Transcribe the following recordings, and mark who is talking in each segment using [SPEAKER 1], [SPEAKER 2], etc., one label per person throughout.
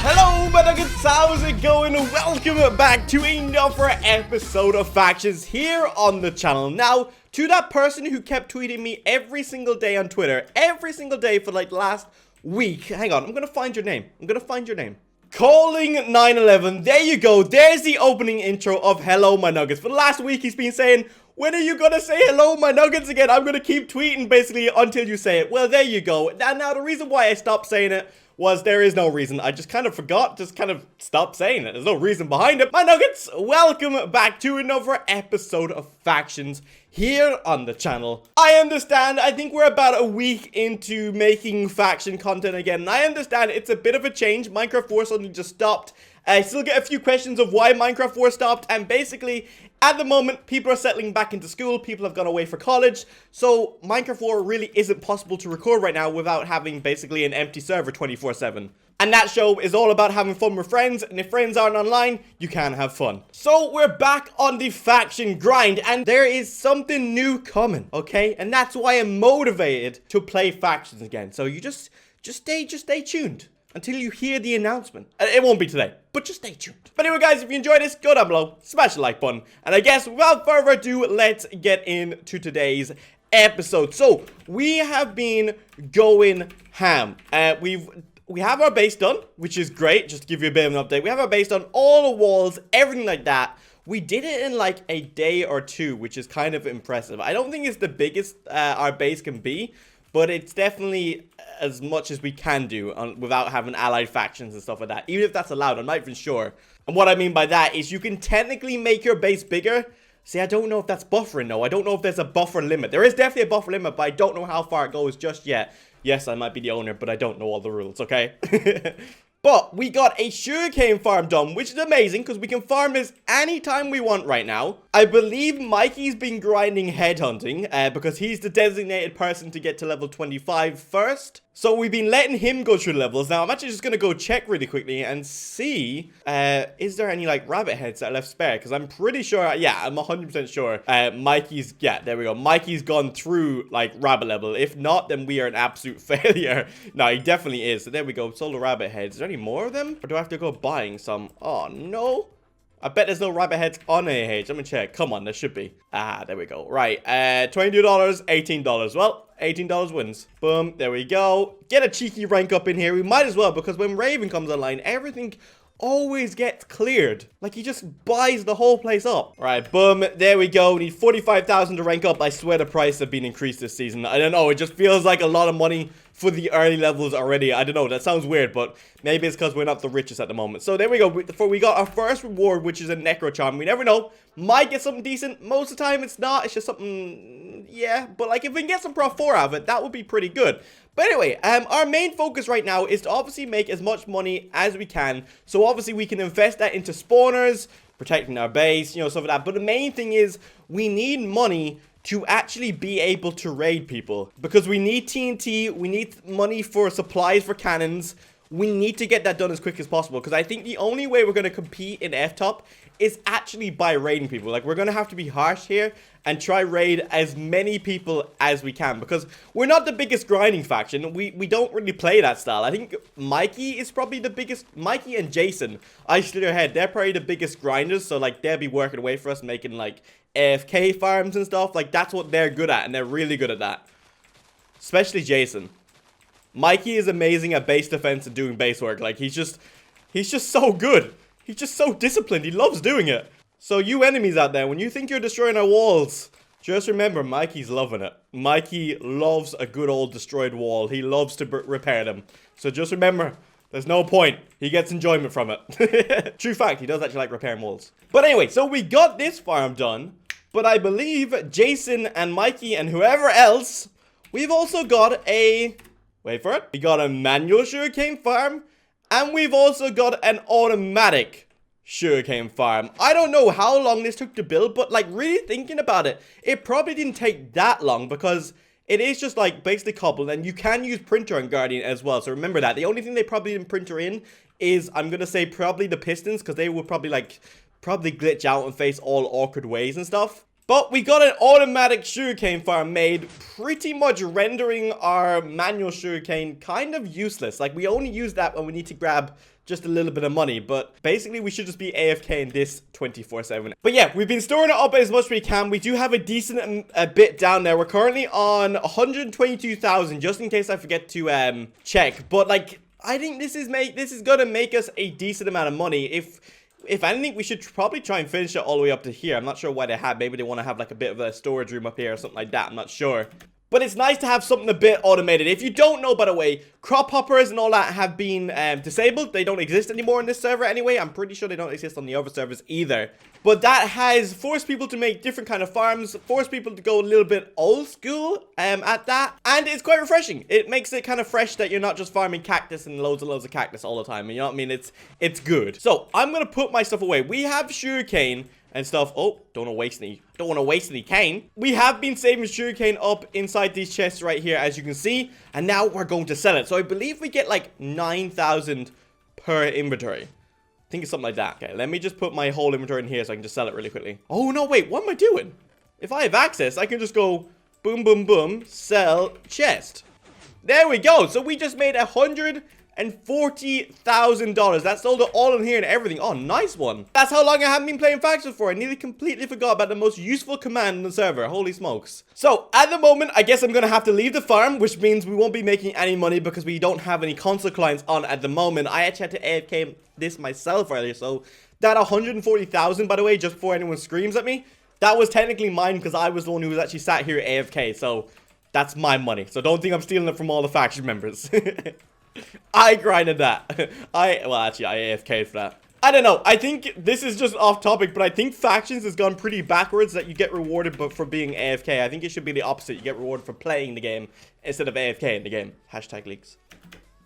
[SPEAKER 1] Hello, my nuggets, how's it going? Welcome back to another episode of Factions here on the channel. Now, to that person who kept tweeting me every single day on Twitter, every single day for like last week. Hang on, I'm gonna find your name. Calling 911. There you go. There's the opening intro of Hello, my nuggets. For the last week, he's been saying, when are you gonna say hello, my nuggets again? I'm gonna keep tweeting basically until you say it. Well, there you go. Now the reason why I stopped saying it was there is no reason. I just kind of forgot, just kind of stopped saying it. There's no reason behind it. My nuggets, welcome back to another episode of Factions here on the channel. I understand, I think we're about a week into making faction content again, and I understand it's a bit of a change. Minecraft 4 suddenly just stopped. I still get a few questions of why Minecraft 4 stopped, and basically, at the moment, people are settling back into school, people have gone away for college, so Minecraft 4 really isn't possible to record right now without having basically an empty server 24/7. And that show is all about having fun with friends, and if friends aren't online, you can't have fun. So we're back on the faction grind, and there is something new coming, okay? And that's why I'm motivated to play factions again. So you just stay tuned until you hear the announcement. It won't be today, but just stay tuned. But anyway, guys, if you enjoyed this, go down below, smash the like button. And I guess without further ado, let's get into today's episode. So we have been going ham. We have our base done, which is great. Just to give you a bit of an update, we have our base done, all the walls, everything like that. We did it in like a day or two, which is kind of impressive. I don't think it's the biggest our base can be, but it's definitely as much as we can do without having allied factions and stuff like that. Even if that's allowed, I'm not even sure. And what I mean by that is you can technically make your base bigger. See, I don't know if that's buffering though. I don't know if there's a buffer limit. There is definitely a buffer limit, but I don't know how far it goes just yet. Yes, I might be the owner, but I don't know all the rules, okay? But we got a sugarcane farm done, which is amazing because we can farm this anytime we want right now. I believe Mikey's been grinding headhunting because he's the designated person to get to level 25 first. So we've been letting him go through the levels. Now, I'm actually just going to go check really quickly and see, is there any, like, rabbit heads that are left spare? Because I'm pretty sure, yeah, I'm 100% sure Mikey's, yeah, there we go. Mikey's gone through, like, rabbit level. If not, then we are an absolute failure. No, he definitely is. So there we go. Solar rabbit heads. Is there any more of them? Or do I have to go buying some? Oh, no. I bet there's no rabbit heads on AH. Let me check. Come on, there should be. Ah, there we go. Right, $22, $18. Well, $18 wins. Boom, there we go. Get a cheeky rank up in here. We might as well, because when Raven comes online, everything always gets cleared. Like, he just buys the whole place up. All right, boom, there we go. We need 45,000 to rank up. I swear the price have been increased this season. I don't know, it just feels like a lot of money for the early levels already. I don't know, that sounds weird, but maybe it's because we're not the richest at the moment. So there we go. We got our first reward, which is a necro charm. We never know, might get something decent. Most of the time it's not, it's just something, yeah, but like if we can get some Pro 4 out of it, that would be pretty good. But anyway, our main focus right now is to obviously make as much money as we can. So obviously we can invest that into spawners, protecting our base, you know, stuff like that. But the main thing is we need money to actually be able to raid people, because we need TNT, we need money for supplies for cannons. We need to get that done as quick as possible, because I think the only way we're going to compete in F-Top is actually by raiding people. Like, we're going to have to be harsh here and try raid as many people as we can, because we're not the biggest grinding faction. We don't really play that style. I think Mikey is probably the biggest. Mikey and Jason, I should ahead, they're probably the biggest grinders, so like they'll be working away for us, making like AFK farms and stuff. Like, that's what they're good at, and they're really good at that, especially Jason. Mikey is amazing at base defense and doing base work. Like, he's just so good. He's just so disciplined. He loves doing it. So you enemies out there, when you think you're destroying our walls, just remember, Mikey's loving it. Mikey loves a good old destroyed wall. He loves to repair them. So just remember, there's no point. He gets enjoyment from it. True fact, he does actually like repairing walls. But anyway, so we got this farm done. But I believe Jason and Mikey and whoever else, we've also got a... Wait for it. We got a manual sugarcane farm. And we've also got an automatic sugarcane farm. I don't know how long this took to build, but like really thinking about it, it probably didn't take that long, because it is just like basically cobbled, and you can use printer on Guardian as well. So remember that. The only thing they probably didn't printer in is, I'm gonna say, probably the pistons, because they will probably glitch out and face all awkward ways and stuff. But we got an automatic sugarcane farm made, pretty much rendering our manual sugarcane kind of useless. Like, we only use that when we need to grab just a little bit of money, but basically we should just be AFK in this 24/7. But yeah, we've been storing it up as much as we can. We do have a decent bit down there. We're currently on 122,000, just in case I forget to check. But like, I think this is gonna make us a decent amount of money. If anything, we should probably try and finish it all the way up to here. I'm not sure why they have. Maybe they want to have like a bit of a storage room up here or something like that. I'm not sure. But it's nice to have something a bit automated. If you don't know, by the way, crop hoppers and all that have been disabled. They don't exist anymore in this server anyway. I'm pretty sure they don't exist on the other servers either. But that has forced people to make different kind of farms, forced people to go a little bit old school at that. And it's quite refreshing. It makes it kind of fresh that you're not just farming cactus and loads of cactus all the time. You know what I mean? It's good. So I'm going to put my stuff away. We have sugarcane and stuff. Oh, don't want to waste any cane. We have been saving sugarcane up inside these chests right here, as you can see, and now we're going to sell it. So I believe we get like 9,000 per inventory. I think it's something like that. Okay, let me just put my whole inventory in here so I can just sell it really quickly. Oh no, wait, what am I doing? If I have access, I can just go boom, boom, boom, sell chest. There we go. So we just made $140,000. That sold it all in here and everything. Oh, nice one. That's how long I haven't been playing factions for. I nearly completely forgot about the most useful command in the server. Holy smokes. So at the moment, I guess I'm gonna have to leave the farm, which means we won't be making any money because we don't have any console clients on at the moment. I actually had to AFK this myself earlier, so that 140,000, by the way, just before anyone screams at me, that was technically mine because I was the one who was actually sat here AFK. So that's my money. So don't think I'm stealing it from all the faction members. I grinded that. Well, actually, I AFK'd for that. I don't know. I think this is just off topic, but I think factions has gone pretty backwards that you get rewarded for being AFK. I think it should be the opposite. You get rewarded for playing the game instead of AFK in the game. Hashtag leaks.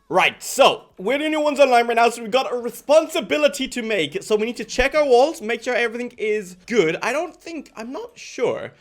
[SPEAKER 1] Right, so we're the only ones online right now, so we've got a responsibility to make. So we need to check our walls, make sure everything is good. I'm not sure.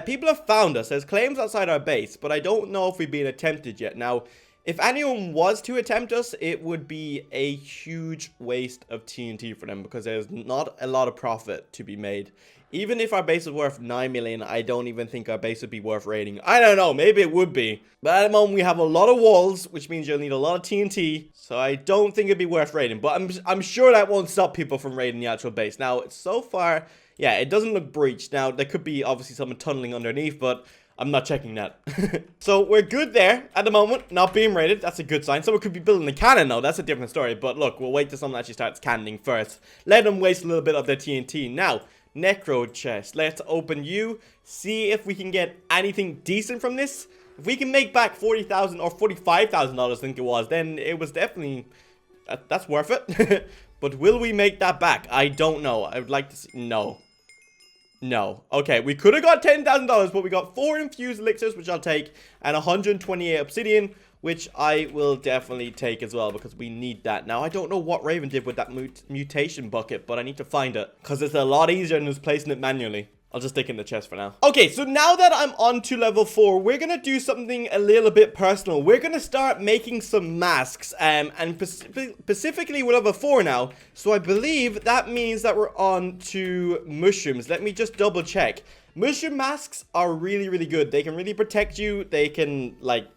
[SPEAKER 1] People have found us. There's claims outside our base, but I don't know if we've been attempted yet. Now, if anyone was to attempt us, it would be a huge waste of TNT for them because there's not a lot of profit to be made. Even if our base is worth 9 million, I don't even think our base would be worth raiding. I don't know, maybe it would be. But at the moment, we have a lot of walls, which means you'll need a lot of TNT. So I don't think it'd be worth raiding. But I'm sure that won't stop people from raiding the actual base. Now, so far, yeah, it doesn't look breached. Now, there could be obviously someone tunneling underneath, but I'm not checking that. So we're good there at the moment, not being raided. That's a good sign. Someone could be building a cannon though. That's a different story. But look, we'll wait till someone actually starts cannoning first. Let them waste a little bit of their TNT. Now, Necro chest. Let's open you. See if we can get anything decent from this. If we can make back $40,000 or $45,000, I think it was, then it was definitely that's worth it. But will we make that back? I don't know. I would like to see. No. No. Okay, we could have got $10,000, but we got 4 infused elixirs, which I'll take, and 128 obsidian, which I will definitely take as well, because we need that. Now, I don't know what Raven did with that mutation bucket, but I need to find it, because it's a lot easier than just placing it manually. I'll just stick it in the chest for now. Okay, so now that I'm on to level 4, we're going to do something a little bit personal. We're going to start making some masks, and specifically with level 4 now. So I believe that means that we're on to mushrooms. Let me just double check. Mushroom masks are really, really good. They can really protect you. They can, like,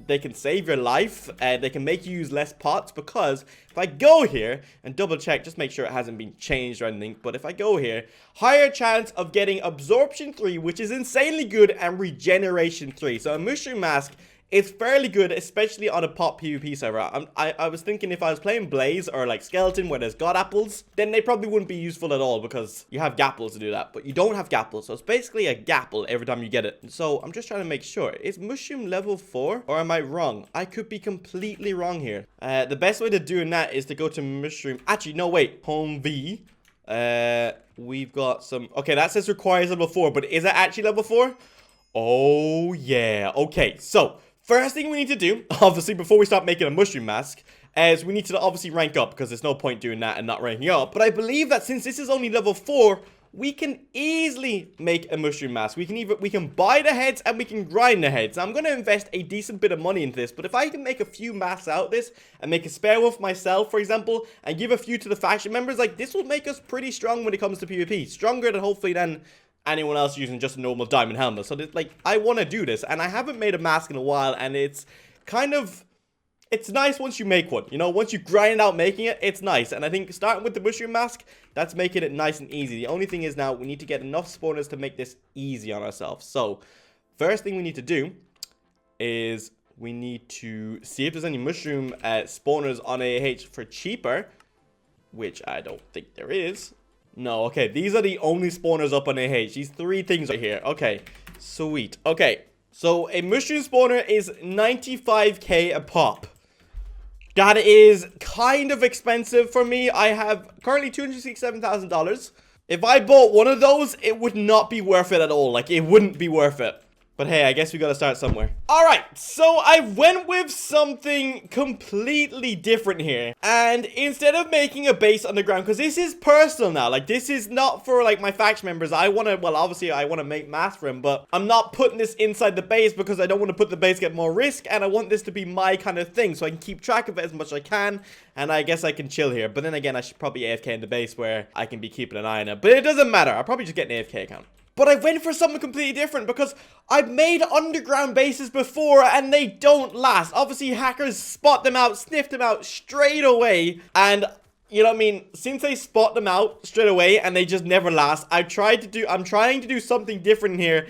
[SPEAKER 1] they can save your life, and they can make you use less pots, because if I go here and double check, just make sure it hasn't been changed or anything, but if I go here, higher chance of getting absorption 3, which is insanely good, and regeneration 3. So a mushroom mask is fairly good, especially on a pot PvP server. I was thinking if I was playing Blaze or like Skeleton where there's god apples, then they probably wouldn't be useful at all because you have gapples to do that, but you don't have gapples, so it's basically a gapple every time you get it. So I'm just trying to make sure. Is mushroom level 4 or am I wrong? I could be completely wrong here. The best way to doing that is to go to mushroom. Actually, no, wait. Home V. We've got some. Okay, that says requires level 4, but is it actually level 4? Oh, yeah. Okay, so first thing we need to do, obviously, before we start making a mushroom mask, is we need to obviously rank up, because there's no point doing that and not ranking up. But I believe that since this is only level 4, we can easily make a mushroom mask. We can buy the heads and we can grind the heads. Now, I'm going to invest a decent bit of money into this, but if I can make a few masks out of this and make a spare one for myself, for example, and give a few to the faction members, like, this will make us pretty strong when it comes to PvP. Stronger than hopefully than anyone else using just a normal diamond helmet. So, like, I want to do this, and I haven't made a mask in a while, and it's kind of... It's nice once you make one, you know, once you grind it out making it, it's nice. And I think starting with the mushroom mask, that's making it nice and easy. The only thing is now we need to get enough spawners to make this easy on ourselves. So, first thing we need to do is we need to see if there's any mushroom spawners on AH for cheaper, which I don't think there is. No, okay, these are the only spawners up on AH. These 3 things right here. Okay, sweet. Okay, so a mushroom spawner is 95k a pop. That is kind of expensive for me. I have currently $267,000. If I bought one of those, it would not be worth it at all. Like, it wouldn't be worth it. But hey, I guess we gotta start somewhere. Alright, so I went with something completely different here. And instead of making a base underground, because this is personal now. Like, this is not for, like, my faction members. I want to, well, obviously, I want to make masks for him. But I'm not putting this inside the base because I don't want to put the base get more risk. And I want this to be my kind of thing. So I can keep track of it as much as I can. And I guess I can chill here. But then again, I should probably AFK in the base where I can be keeping an eye on it. But it doesn't matter. I'll probably just get an AFK account. But I went for something completely different because I've made underground bases before and they don't last. Obviously, hackers spot them out, sniff them out straight away. And, you know what I mean? Since they spot them out straight away and they just never last, I'm trying to do something different here.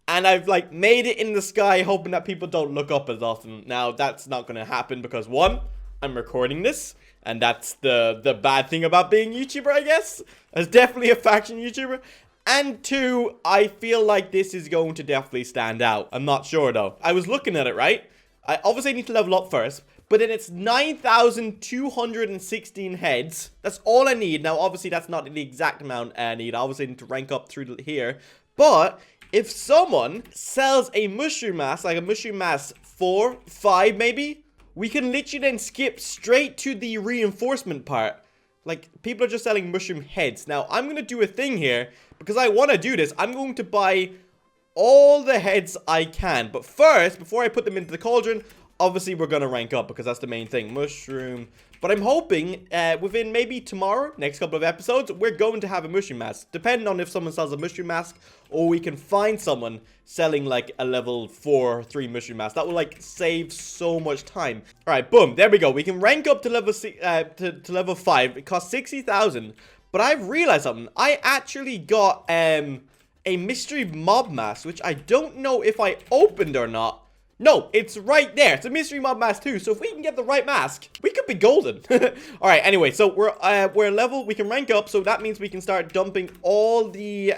[SPEAKER 1] And I've, like, made it in the sky hoping that people don't look up as often. Now, that's not going to happen because, 1, I'm recording this. And that's the bad thing about being a YouTuber, I guess. As definitely a faction YouTuber. And 2, I feel like this is going to definitely stand out. I'm not sure, though. I was looking at it, right? I obviously need to level up first. But then it's 9,216 heads. That's all I need. Now, obviously, that's not the exact amount I need. I obviously need to rank up through here. But if someone sells a mushroom mask, like a mushroom mask 4, 5 maybe, we can literally then skip straight to the reinforcement part. Like, people are just selling mushroom heads. Now, I'm going to do a thing here. Because I want to do this, I'm going to buy all the heads I can. But first, before I put them into the cauldron, obviously we're going to rank up. Because that's the main thing. Mushroom. But I'm hoping within maybe tomorrow, next couple of episodes, we're going to have a mushroom mask. Depending on if someone sells a mushroom mask. Or we can find someone selling like a level 4 or 3 mushroom mask. That will like save so much time. Alright, boom. There we go. We can rank up to level, to level 5. It costs 60,000. But I've realized something. I actually got a mystery mob mask, which I don't know if I opened or not. No, it's right there. It's a mystery mob mask too. So if we can get the right mask, we could be golden. All right. Anyway, so we're level. We can rank up. So that means we can start dumping all the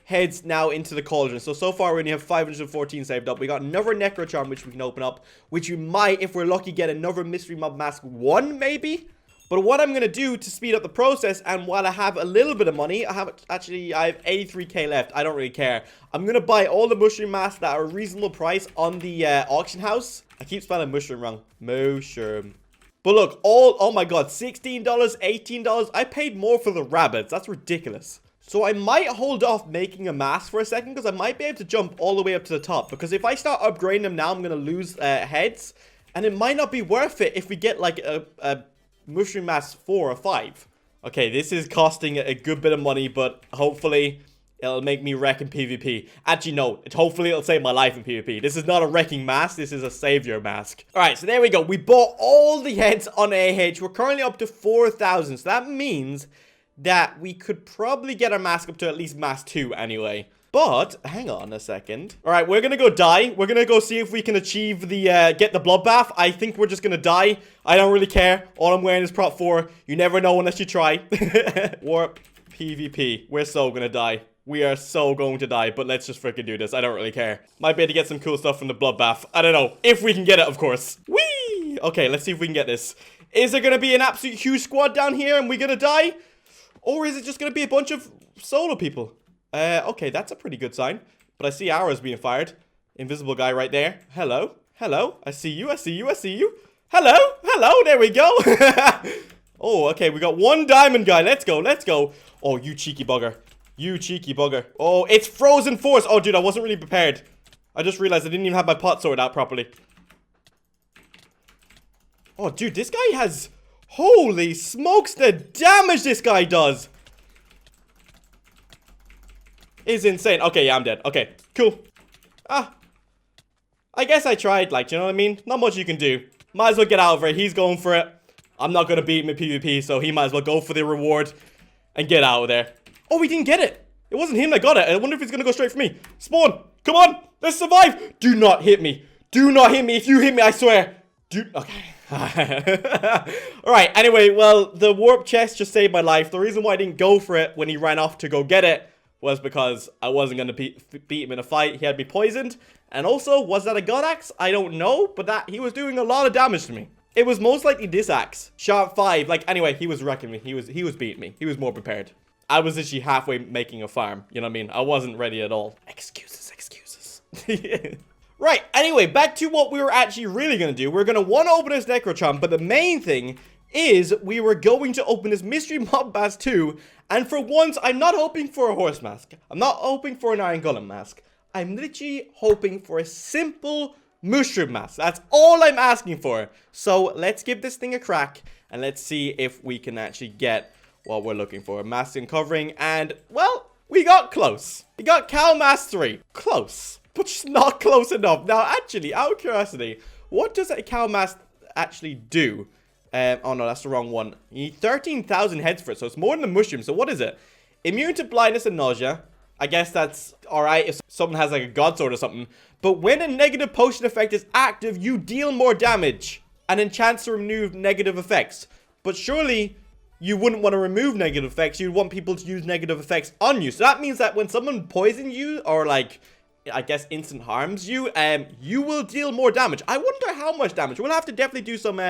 [SPEAKER 1] heads now into the cauldron. So far we only have 514 saved up. We got another necro charm which we can open up, which we might, if we're lucky, get another mystery mob mask 1 maybe. But what I'm going to do to speed up the process, and while I have a little bit of money, I have 83k left. I don't really care. I'm going to buy all the mushroom masks that are a reasonable price on the auction house. I keep spelling mushroom wrong. Mushroom. But look, oh my god, $16, $18. I paid more for the rabbits. That's ridiculous. So I might hold off making a mask for a second, because I might be able to jump all the way up to the top. Because if I start upgrading them now, I'm going to lose heads. And it might not be worth it if we get like a mushroom mask 4 or 5. Okay, this is costing a good bit of money, but hopefully it'll make me wreck in PvP. Actually, no. Hopefully it'll save my life in PvP. This is not a wrecking mask. This is a savior mask. Alright, so there we go. We bought all the heads on AH. We're currently up to 4,000. So that means that we could probably get our mask up to at least mask 2 anyway. But, hang on a second. Alright, we're gonna go die. We're gonna go see if we can achieve the, get the bloodbath. I think we're just gonna die. I don't really care. All I'm wearing is prop 4. You never know unless you try. Warp PvP. We're so gonna die. We are so going to die, but let's just freaking do this. I don't really care. Might be able to get some cool stuff from the bloodbath. I don't know. If we can get it, of course. Whee! Okay, let's see if we can get this. Is there gonna be an absolute huge squad down here and we're gonna die? Or is it just gonna be a bunch of solo people? Okay, that's a pretty good sign. But I see arrows being fired. Invisible guy right there. Hello? Hello? I see you, I see you, I see you. Hello? Hello? There we go. Oh, okay, we got 1 diamond guy. Let's go, let's go. Oh, you cheeky bugger. You cheeky bugger. Oh, it's frozen force. Oh, dude, I wasn't really prepared. I just realized I didn't even have my pot sorted out properly. Oh, dude, this guy has... Holy smokes, the damage this guy does. is insane. Okay, yeah, I'm dead. Okay, cool. I guess I tried, like, you know what I mean? Not much you can do. Might as well get out of it. He's going for it. I'm not gonna beat him in PvP, so he might as well go for the reward and get out of there. Oh, we didn't get it. It wasn't him that got it. I wonder if he's gonna go straight for me. Spawn, come on, let's survive. Do not hit me. Do not hit me. If you hit me, I swear. Okay. Alright, anyway, well, the warp chest just saved my life. The reason why I didn't go for it when he ran off to go get it was because I wasn't gonna beat him in a fight. He had me poisoned. And also, was that a god axe? I don't know, but he was doing a lot of damage to me. It was most likely this axe. Sharp 5. Like, anyway, he was wrecking me. He was beating me. He was more prepared. I was literally halfway making a farm. You know what I mean? I wasn't ready at all. Excuses. Right, anyway, back to what we were actually really going to do. We're going to open this Necrotron, but the main thing is we were going to open this Mystery Mob Mask 2. And for once, I'm not hoping for a horse mask. I'm not hoping for an Iron Golem mask. I'm literally hoping for a simple Mooshroom mask. That's all I'm asking for. So let's give this thing a crack and let's see if we can actually get what we're looking for. Mask and covering, and well, we got close. We got Cow Mask 3. Close, but just not close enough. Now, actually, out of curiosity, what does a Cow Mask actually do? Oh no, that's the wrong one. You need 13,000 heads for it, so it's more than the Mooshroom. So what is it? Immune to blindness and nausea. I guess that's alright if someone has like a god sword or something. But when a negative potion effect is active, you deal more damage and enchants to remove negative effects. But surely you wouldn't want to remove negative effects. You'd want people to use negative effects on you. So that means that when someone poisons you or like, I guess, instant harms you, you will deal more damage. I wonder how much damage. We'll have to definitely do some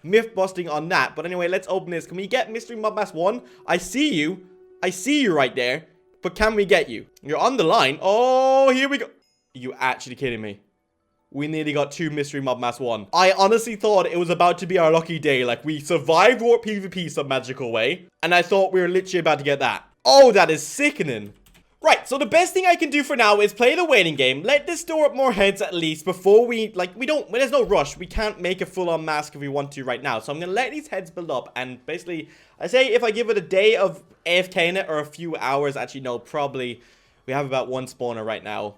[SPEAKER 1] myth busting on that. But anyway, let's open this. Can we get Mystery Mob Mask 1? I see you. I see you right there. But can we get you? You're on the line. Oh, here we go. Are you actually kidding me? We nearly got 2 Mystery Mob Mask 1. I honestly thought it was about to be our lucky day. Like, we survived Warp PvP some magical way. And I thought we were literally about to get that. Oh, that is sickening. Right, so the best thing I can do for now is play the waiting game. Let this store up more heads at least before we, like, there's no rush. We can't make a full-on mask if we want to right now. So I'm going to let these heads build up. And basically, I say if I give it a day of AFK in it or a few hours, actually, no, probably we have about 1 spawner right now.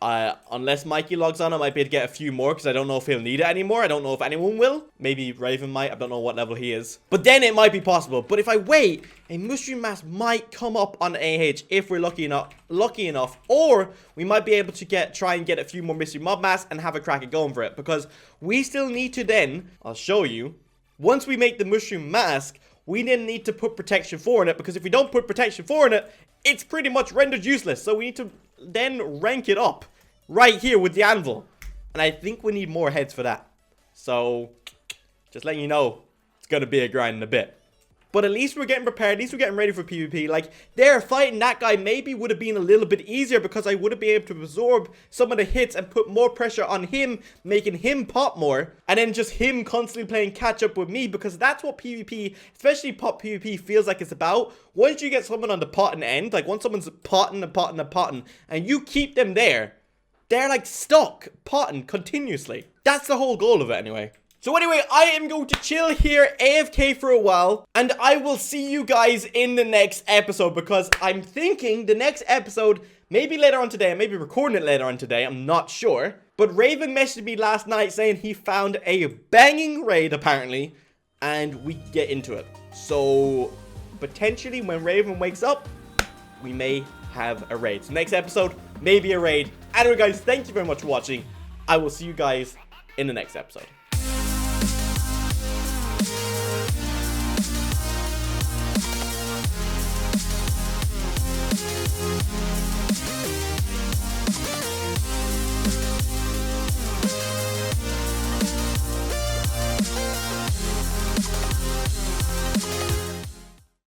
[SPEAKER 1] Unless Mikey logs on, I might be able to get a few more because I don't know if he'll need it anymore. I don't know if anyone will. Maybe Raven might. I don't know what level he is. But then it might be possible. But if I wait, a Mooshroom Mask might come up on AH if we're lucky enough. Or we might be able to try and get a few more Mystery Mob Masks and have a crack at going for it. Because we still need to then, I'll show you, once we make the Mooshroom Mask, we then need to put Protection 4 in it. Because if we don't put Protection 4 in it, it's pretty much rendered useless. So we need to then rank it up right here with the anvil. And I think we need more heads for that. So, just letting you know, it's going to be a grind in a bit. But at least we're getting prepared. At least we're getting ready for PvP. Like, fighting that guy maybe would have been a little bit easier because I would have been able to absorb some of the hits and put more pressure on him, making him pop more. And then just him constantly playing catch up with me because that's what PvP, especially pop PvP, feels like it's about. Once you get someone on the potting end, like once someone's potting and potting and potting, and you keep them there, they're like stuck potting continuously. That's the whole goal of it anyway. So anyway, I am going to chill here AFK for a while, and I will see you guys in the next episode because I'm thinking the next episode, maybe later on today, I may be recording it later on today, I'm not sure. But Raven messaged me last night saying he found a banging raid apparently, and we get into it. So potentially when Raven wakes up, we may have a raid. So next episode, maybe a raid. Anyway guys, thank you very much for watching. I will see you guys in the next episode.